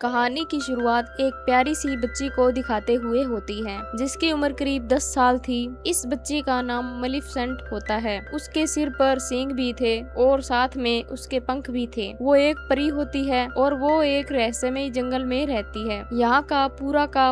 कहानी की शुरुआत एक प्यारी सी बच्ची को दिखाते हुए होती है जिसकी उम्र करीब 10 साल थी। इस बच्ची का नाम मलिफिसेंट होता है। उसके सिर पर सींग भी थे और साथ में उसके पंख भी थे। वो एक परी होती है और वो एक रहस्यमय जंगल में रहती है। यहाँ का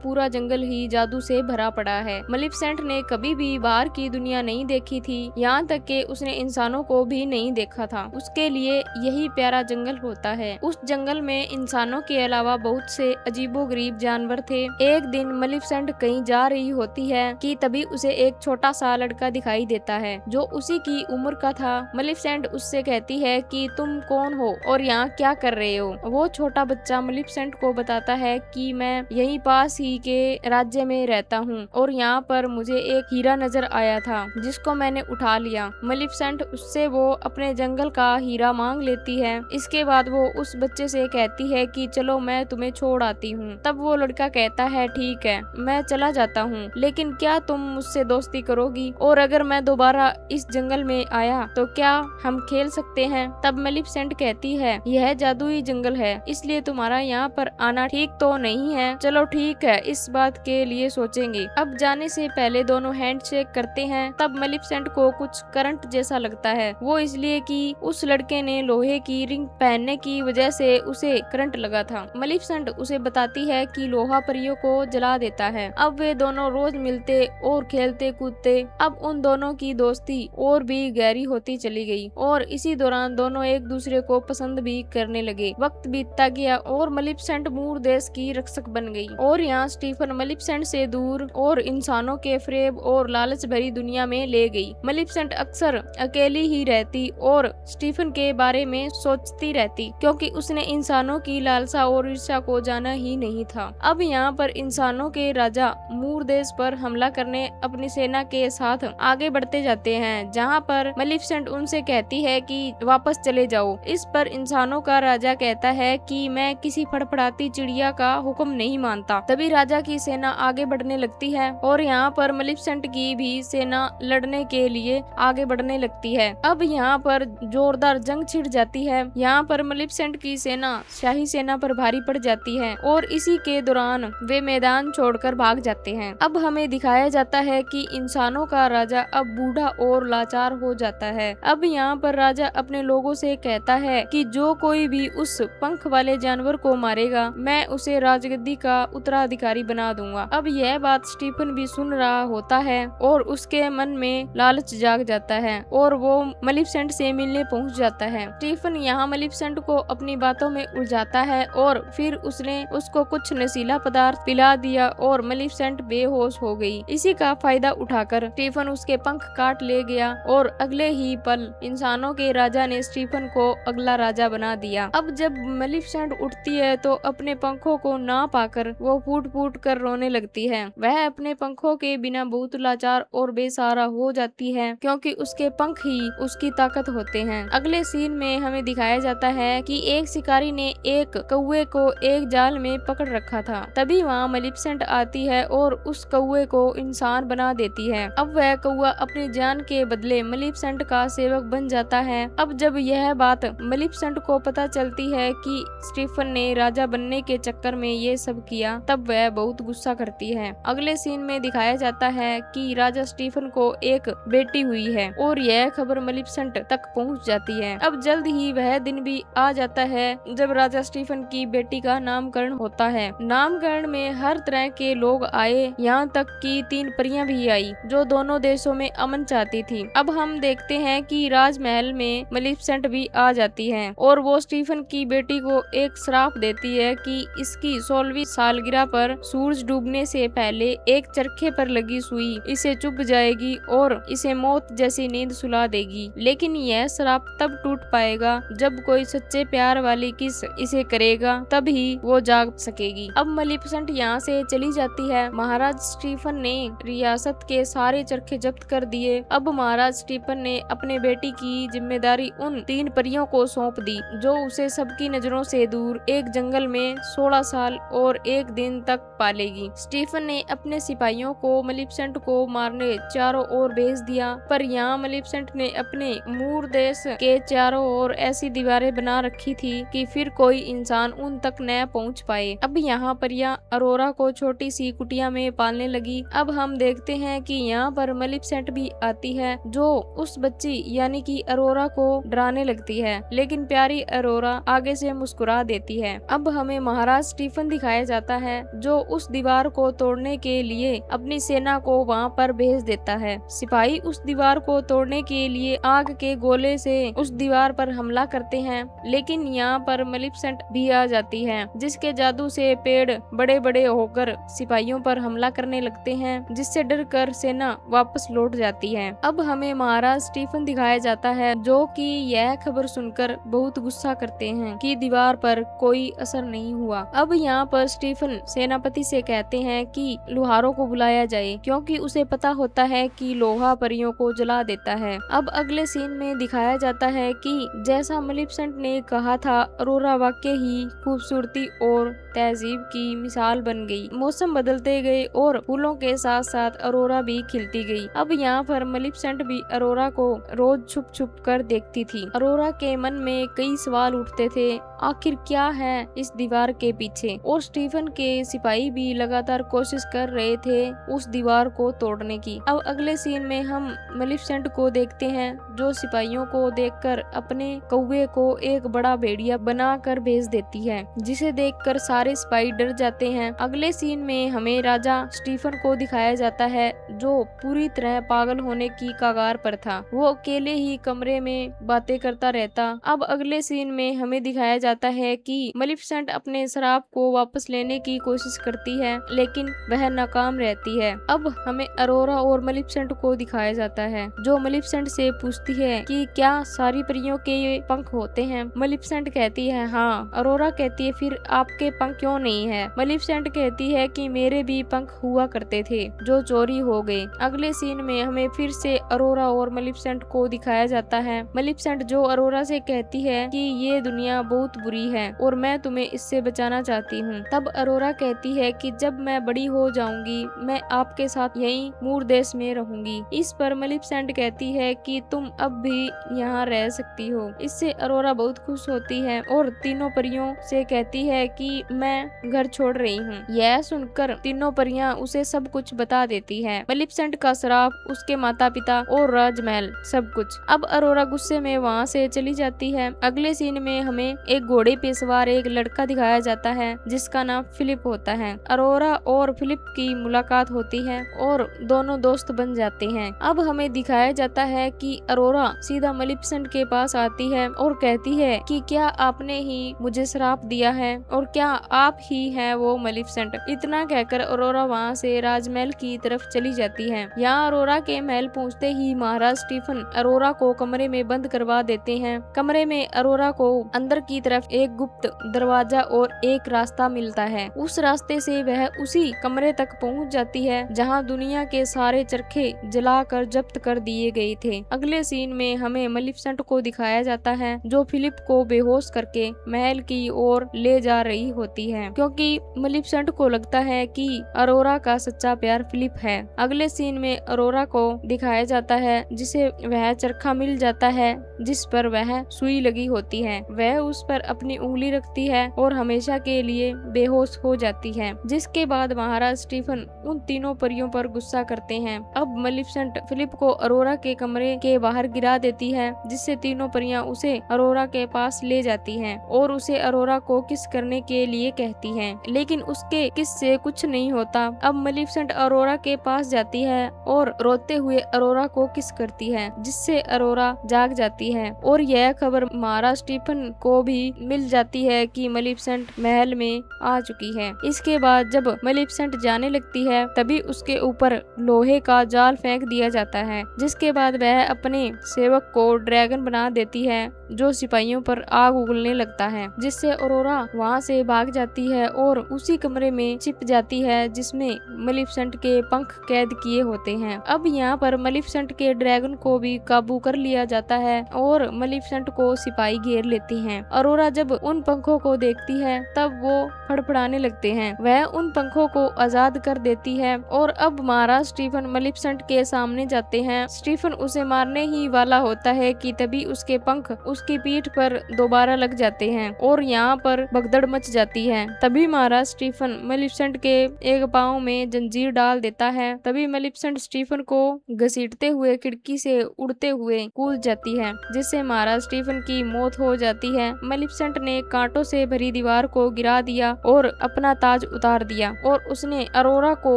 पूरा जंगल ही जादू से भरा पड़ा है। मलिफिसेंट ने कभी भी बाहर की दुनिया नहीं देखी थी, यहाँ तक कि उसने इंसानों को भी नहीं देखा था। उसके लिए यही प्यारा जंगल होता है। उस जंगल में इंसानों के अलावा बहुत से अजीबोगरीब जानवर थे। एक दिन मलिफिसेंट कहीं जा रही होती है कि तभी उसे एक छोटा सा लड़का दिखाई देता है जो उसी की उम्र का था। मलिफिसेंट उससे कहती है कि तुम कौन हो और यहाँ क्या कर रहे हो। वो छोटा बच्चा मलिफिसेंट को बताता है कि मैं यहीं पास ही के राज्य में रहता हूँ और यहाँ पर मुझे एक हीरा नजर आया था जिसको मैंने उठा लिया। मलिफिसेंट उससे वो अपने जंगल का हीरा मांग लेती है। इसके बाद वो उस बच्चे से कहती है कि चलो मैं तुम्हें छोड़ आती हूँ। तब वो लड़का कहता है ठीक है, मैं चला जाता हूँ, लेकिन क्या तुम मुझसे दोस्ती करोगी? और अगर मैं दोबारा इस जंगल में आया तो क्या हम खेल सकते हैं? तब मलिफिसेंट कहती है यह जादुई जंगल है, इसलिए तुम्हारा यहाँ पर आना ठीक तो नहीं है। चलो ठीक है, इस बात के लिए सोचेंगे। अब जाने से पहले दोनों हैंडशेक करते हैं। तब मलिफिसेंट को कुछ करंट जैसा लगता है। वो इसलिए कि उस लड़के ने लोहे की रिंग पहनने की वजह से उसे करंट लगा था। मलिफिसेंट उसे बताती है कि लोहा परियों को जला देता है। अब वे दोनों रोज मिलते और खेलते कूदते। अब उन दोनों की दोस्ती और भी गहरी होती चली गई और इसी दौरान दोनों एक दूसरे को पसंद भी करने लगे। वक्त बीतता गया और मलिफिसेंट मूर देश की रक्षक बन गई और यहाँ स्टीफन मलिफिसेंट से दूर और इंसानों के फ्रेब और लालच भरी दुनिया में ले गई। मलिफिसेंट अक्सर अकेली ही रहती और स्टीफन के बारे में सोचती रहती क्योंकि उसने इंसानों की लालसा और ईर्ष्या को जाना ही नहीं था। अब यहाँ पर इंसानों के राजा मूर देश पर हमला करने अपनी सेना के साथ आगे बढ़ते जाते हैं, जहाँ पर मलिफिसेंट उनसे कहती है कि वापस चले जाओ। इस पर इंसानों का राजा कहता है कि मैं किसी फड़फड़ाती चिड़िया का हुक्म नहीं मानता। तभी राजा की सेना आगे बढ़ने लगती है और यहाँ पर मलिफिसेंट की भी सेना लड़ने के लिए आगे बढ़ने लगती है। अब यहाँ पर जोरदार जंग छिड़ जाती है। यहाँ पर मलिफिसेंट की सेना शाही सेना पर भारी पड़ जाती है और इसी के दौरान वे मैदान छोड़कर भाग जाते हैं। अब हमें दिखाया जाता है कि इंसानों का राजा अब बूढ़ा और लाचार हो जाता है। अब यहाँ पर राजा अपने लोगों से कहता है कि जो कोई भी उस पंख वाले जानवर को मारेगा मैं उसे राजगद्दी का उत्तराधिकारी बना दूंगा। अब यह बात स्टीफन भी सुन रहा होता है और उसके मन में लालच जाग जाता है और वो मलिफिसेंट से मिलने पहुंच जाता है। स्टीफन यहाँ मलिफिसेंट को अपनी बातों में उलझाता है और फिर उसने उसको कुछ नशीला पदार्थ पिला दिया और मलिफिसेंट बेहोश हो गई। इसी का फायदा उठाकर स्टीफन उसके पंख काट ले गया और अगले ही पल इंसानों के राजा ने स्टीफन को अगला राजा बना दिया। अब जब मलिफिसेंट उठती है तो अपने पंखों को ना पाकर वो फूट फूट कर रोने लगती है। वह अपने पंखों के बिना बहुत लाचार और बेसहारा हो जाती है क्योंकि उसके पंख ही उसकी ताकत होते हैं। अगले सीन में हमें दिखाया जाता है कि एक शिकारी ने एक कौवे को एक जाल में पकड़ रखा था। तभी वहाँ मलिफिसेंट आती है और उस कौवे को इंसान बना देती है। अब वह कौवा अपनी जान के बदले मलिफिसेंट का सेवक बन जाता है। अब जब यह बात मलिफिसेंट को पता चलती है कि स्टीफन ने राजा बनने के चक्कर में ये सब किया, तब वह बहुत गुस्सा करती है। अगले सीन में दिखाया जाता है कि राजा स्टीफन को एक बेटी हुई है और यह खबर मलिफिसेंट तक पहुँच जाती है। अब जल्द ही वह दिन भी आ जाता है जब राजा स्टीफन की बेटी का नामकरण होता है। नामकरण में हर तरह के लोग आए, यहाँ तक कि 3 परियां भी आई जो दोनों देशों में अमन चाहती थी। अब हम देखते हैं कि राजमहल में मलिफिसेंट भी आ जाती है और वो स्टीफन की बेटी को एक श्राप देती है कि इसकी 16वीं सालगिरह पर सूरज डूबने से पहले एक चरखे पर लगी सुई इसे चुभ जाएगी और इसे मौत जैसी नींद सुला देगी। लेकिन यह श्राप तब टूट पाएगा जब कोई सच्चे प्यार वाली किस इसे करेगा, तभी वो जाग सकेगी। अब मलिफिसेंट यहाँ से चली जाती है। महाराज स्टीफन ने रियासत के सारे चरखे जब्त कर दिए। अब महाराज स्टीफन ने अपने बेटी की जिम्मेदारी उन 3 परियों को सौंप दी जो उसे सबकी नजरों से दूर एक जंगल में 16 साल और 1 दिन तक पालेगी। स्टीफन ने अपने सिपाहियों को मलिफिसेंट को मारने चारों ओर भेज दिया, पर यहाँ मलिफिसेंट ने अपने मूर देश के चारों ओर ऐसी दीवारें बना रखी थी कि फिर कोई इंसान उन तक तक न पहुंच पाए। अब यहाँ परियां अरोरा को छोटी सी कुटिया में पालने लगी। अब हम देखते हैं कि यहाँ पर मलिफिसेंट भी आती है, जो उस बच्ची यानी कि अरोरा को डराने लगती है, लेकिन प्यारी अरोरा आगे से मुस्कुरा देती है। अब हमें महाराज स्टीफन दिखाया जाता है, जो उस दीवार को तोड़ने के लिए अपनी सेना को वहाँ पर भेज देता है। सिपाही उस दीवार को तोड़ने के लिए आग के गोले से उस दीवार पर हमला करते हैं, लेकिन यहाँ पर मलिफिसेंट भी आ जाती है, जिसके जादू से पेड़ बड़े बड़े होकर सिपाहियों पर हमला करने लगते हैं, जिससे डरकर सेना वापस लौट जाती है। अब हमें महाराज स्टीफन दिखाया जाता है, जो कि यह खबर सुनकर बहुत गुस्सा करते हैं कि दीवार पर कोई असर नहीं हुआ। अब यहाँ पर स्टीफन सेनापति से कहते हैं कि लोहारों को बुलाया जाए, क्योंकि उसे पता होता है कि लोहा परियों को जला देता है। अब अगले सीन में दिखाया जाता है कि जैसा मलिफिसेंट ने कहा था, अरोरा वाकई ही खूबसूरती और तहजीब की मिसाल बन गई। मौसम बदलते गए और फूलों के साथ साथ अरोरा भी खिलती गई। अब यहाँ पर मलिफिसेंट भी अरोरा को रोज छुप छुप कर देखती थी। अरोरा के मन में कई सवाल उठते थे, आखिर क्या है इस दीवार के पीछे, और स्टीफन के सिपाही भी लगातार कोशिश कर रहे थे उस दीवार को तोड़ने की। अब अगले सीन में हम मलिफिसेंट को देखते हैं, जो सिपाहियों को देखकर अपने कौवे को एक बड़ा भेड़िया बना कर भेज देती है, जिसे देखकर सारे सिपाही डर जाते हैं। अगले सीन में हमें राजा स्टीफन को दिखाया जाता है, जो पूरी तरह पागल होने की कगार पर था। वो अकेले ही कमरे में बातें करता रहता। अब अगले सीन में हमें दिखाया जाता है कि मलिफिसेंट अपने शराब को वापस लेने की कोशिश करती है, लेकिन वह नाकाम रहती है। अब हमें अरोरा और मलिफिसेंट को दिखाया जाता है, जो मलिफिसेंट से पूछती है कि क्या सारी परियों के ये पंख होते हैं। मलिफिसेंट कहती है हाँ। अरोरा कहती है फिर आपके पंख क्यों नहीं है। मलिफिसेंट कहती है कि मेरे भी पंख हुआ करते थे, जो चोरी हो गए। अगले सीन में हमें फिर से अरोरा और मलिफिसेंट को दिखाया जाता है। मलिफिसेंट जो अरोरा से कहती है कि ये दुनिया बहुत बुरी है और मैं तुम्हें इससे बचाना चाहती हूँ। तब अरोरा कहती है कि जब मैं बड़ी हो जाऊंगी मैं आपके साथ यहीं मूर देश में रहूंगी। इस पर मलिफिसेंट कहती है कि तुम अब भी यहाँ रह सकती हो। इससे अरोरा बहुत खुश होती है और तीनों परियों से कहती है कि मैं घर छोड़ रही हूँ। यह सुनकर तीनों परियां उसे सब कुछ बता देती है, मलिफिसेंट का श्राप, उसके माता पिता और राजमहल, सब कुछ। अब अरोरा गुस्से में वहाँ से चली जाती है। अगले सीन में हमें एक घोड़े पे सवार एक लड़का दिखाया जाता है, जिसका नाम फिलिप होता है। अरोरा और फिलिप की मुलाकात होती है और दोनों दोस्त बन जाते हैं। अब हमें दिखाया जाता है कि अरोरा सीधा मलिफिसेंट के पास आती है और कहती है कि क्या आपने ही मुझे श्राप दिया है और क्या आप ही हैं वो मलिफिसेंट। इतना कहकर अरोरा वहाँ से राजमहल की तरफ चली जाती है। यहाँ अरोरा के महल पहुँचते ही महाराज स्टीफन अरोरा को कमरे में बंद करवा देते हैं। कमरे में अरोरा को अंदर की तरफ एक गुप्त दरवाजा और एक रास्ता मिलता है। उस रास्ते से वह उसी कमरे तक पहुँच जाती है जहाँ दुनिया के सारे चरखे जलाकर जब्त कर दिए गए थे। अगले सीन में हमें मलिफिसेंट को दिखाया जाता है, जो फिलिप को बेहोश करके महल की ओर ले जा रही होती है, क्योंकि मलिफिसेंट को लगता है कि अरोरा का सच्चा प्यार फिलिप है। अगले सीन में अरोरा को दिखाया जाता है, जिसे वह चरखा मिल जाता है जिस पर वह सुई लगी होती है। वह उस पर अपनी उंगली रखती है और हमेशा के लिए बेहोश हो जाती है, जिसके बाद महाराज स्टीफन उन तीनों परियों पर गुस्सा करते हैं। अब मलिफिसेंट फिलिप को अरोरा के कमरे के बाहर गिरा देती है, जिससे तीनों परियां उसे अरोरा के पास ले जाती हैं और उसे अरोरा को किस करने के लिए कहती हैं, लेकिन उसके किस से कुछ नहीं होता। अब मलिफिसेंट अरोरा के पास जाती है और रोते हुए अरोरा को किस करती है, जिससे अरोरा जाग जाती है और यह खबर महाराज स्टीफन को भी मिल जाती है कि मलिफिसेंट महल में आ चुकी है। इसके बाद जब मलिफिसेंट जाने लगती है, तभी उसके ऊपर लोहे का जाल फेंक दिया जाता है, जिसके बाद वह अपने सेवक को ड्रैगन बना देती है, जो सिपाहियों पर आग उगलने लगता है, जिससे अरोरा वहाँ से भाग जाती है और उसी कमरे में छिप जाती है जिसमें मलिफिसेंट के पंख कैद किए होते हैं। अब यहाँ पर मलिफिसेंट के ड्रैगन को भी काबू कर लिया जाता है और मलिफिसेंट को सिपाही घेर लेती हैं। अरोरा अरोरा जब उन पंखों को देखती है तब वो फड़फड़ाने लगते हैं। वह उन पंखों को आजाद कर देती है और अब महाराज स्टीफन मलिफिसेंट के सामने जाते हैं। स्टीफन उसे मारने ही वाला होता है कि तभी उसके पंख उसकी पीठ पर दोबारा लग जाते हैं और यहाँ पर भगदड़ मच जाती है। तभी महाराज स्टीफन मलिफिसेंट के एक पाँव में जंजीर डाल देता है। तभी मलिफिसेंट स्टीफन को घसीटते हुए खिड़की से उड़ते हुए कूद जाती है, जिससे महाराज स्टीफन की मौत हो जाती है। मलिफिसेंट ने कांटों से भरी दीवार को गिरा दिया और अपना ताज उतार दिया और उसने अरोरा को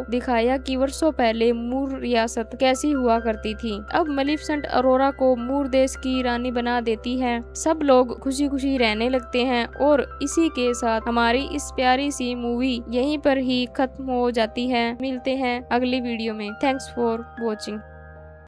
दिखाया कि वर्षों पहले मूर रियासत कैसी हुआ करती थी। अब मलिफिसेंट अरोरा को मूर देश की रानी बना देती है। सब लोग खुशी खुशी रहने लगते हैं और इसी के साथ हमारी इस प्यारी सी मूवी यहीं पर ही खत्म हो जाती है। मिलते हैं अगली वीडियो में। Thanks for watching.